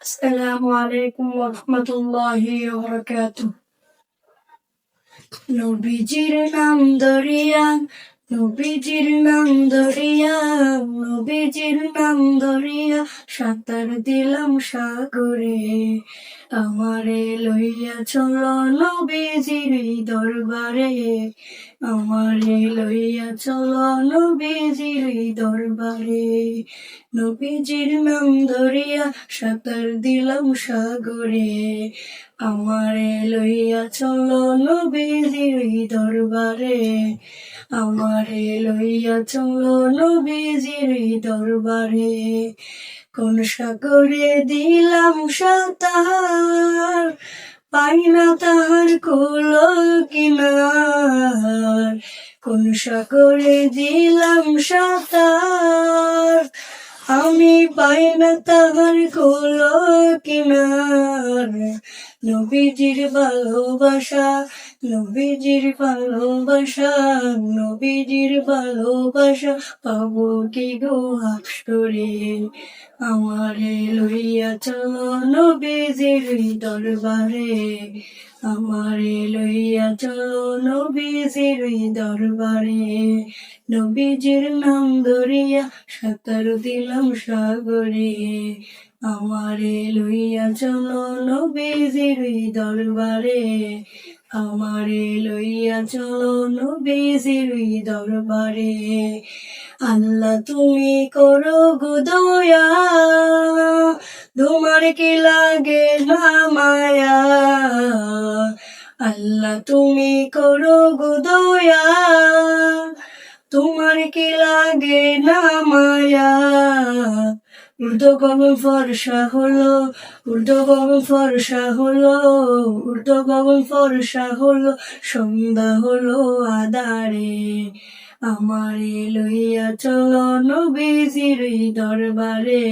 আসসালামু আলাইকুম ওয়া রাহমাতুল্লাহি ওয়া বারাকাতুহু। নবীজির নাম ধরিয়া, নবীজির নাম ধরিয়া, নবীজির নাম ধরিয়া সাঁতার দিলাম সাগরে। আমারে লইয়া চলো নবীজির দরবারে, আমারে লইয়া চলো নবীজির দরবারে। নবীজির নাম ধরিয়া সাঁতার দিলাম সাগরে। আমারে লইয়া চলো নবীজির দরবারে, আমারে লইয়া চলো নবীজির দরবারে। কোন সাগরে দিলাম সাঁতার, পাই না তাহার কুল কিনার। কোন সাগরে দিলাম সাঁতার, আমি পাই না তাহার কুল কিনার। নবীজির ভালোবাসা, নবীজির ভালোবাসা, নবীজির ভালোবাসা পাবো কি গো হাসরে। আমারে লইয়া চলো নবীজির দরবারে, আমারে লইয়া চলো নবীজির দরবারে। নবীজির নাম ধরিয়া সাঁতার দিলাম সাগরে। আমারে লইয়া চলো নবীজির দরবারে, আমারে লইয়া চলো নবীজির দরবারে। আল্লাহ তুমি করো গো দয়া, তোমার কি লাগে না মায়া। আল্লাহ তুমি করো গো দয়া, তোমার কি লাগে না মায়া। উর্দু গগন ফর্সা হলো, উর্দু গগন ফর্সা হলো, উর্দু গগন ফর্সা হলো, সন্ধ্যা হলো আধারে। আমারে লইয়া চলো নবীজির দরবারে,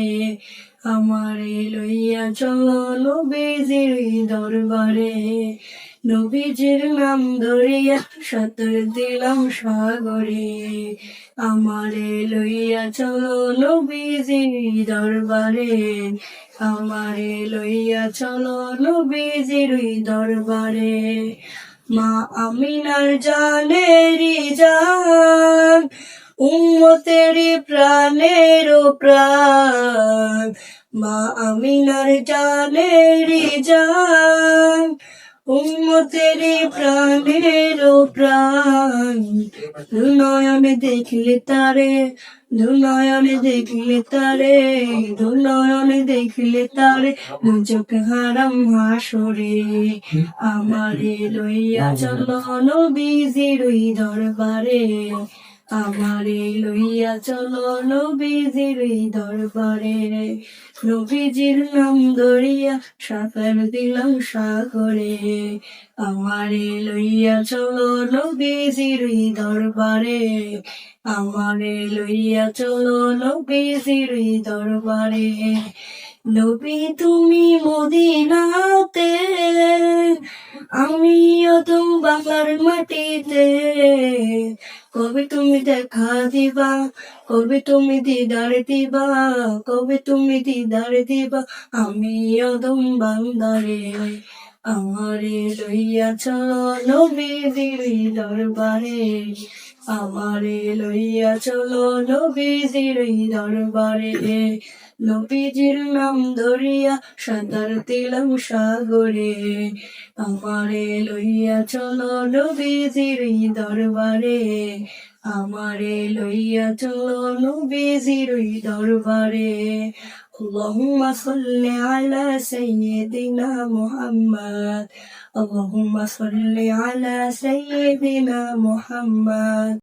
আমারে লইয়া চলো নবীজির দরবারে। নবীজির নাম ধরিয়া সাঁতার দিলাম সাগরে। আমারে লইয়া চলো নবীজির দরবারে, আমারে লইয়া চলো নবীজির দরবারে। মা আমিনার জানেরি জান, উম্মতেরি প্রাণেরও প্রাণ। মা আমিনার জানেরি জান, উম্মতেরি প্রাণেরও প্রাণ। দুনয়নে দেখলে তারে, দুনয়নে দেখলে তারে, দুনয়নে দেখলে তারে, চোখ হারাম হাসরে। আমারে লইয়া চলো নবীজির দরবারে, আমারে লইয়া চলো নবীজির দরবারে। নবীজির নাম ধরিয়া সাঁতার দিলাম সাগরে। আমারে লইয়া চলো নবীজির দরবারে, আমারে লইয়া চলো নবীজির দরবারে। নবী তুমি মদিনাতে, আমিও তো বাংলার মাটিতে। কবে তুমি দেখা দিবা, কবে তুমি দিদার দিবা, কবে তুমি দিদার দিবা, আমিও দম বান্দারে। আমারে লইয়া চলো নবীজির দরবারে, আমারে লইয়া চলো নবীজির দরবারে। নবীজির নাম ধরিয়া সাঁতার দিলাম সাগরে। আমারে লইয়া চলো নবীজির দরবারে, আমারে লইয়া চলো নবীজির দরবারে। আল্লাহুম্মা সাল্লি আলা সাইয়্যিদিনা মুহাম্মদ, আল্লাহুম্মা সাল্লি আলা সাইয়্যিদিনা মুহাম্মদ।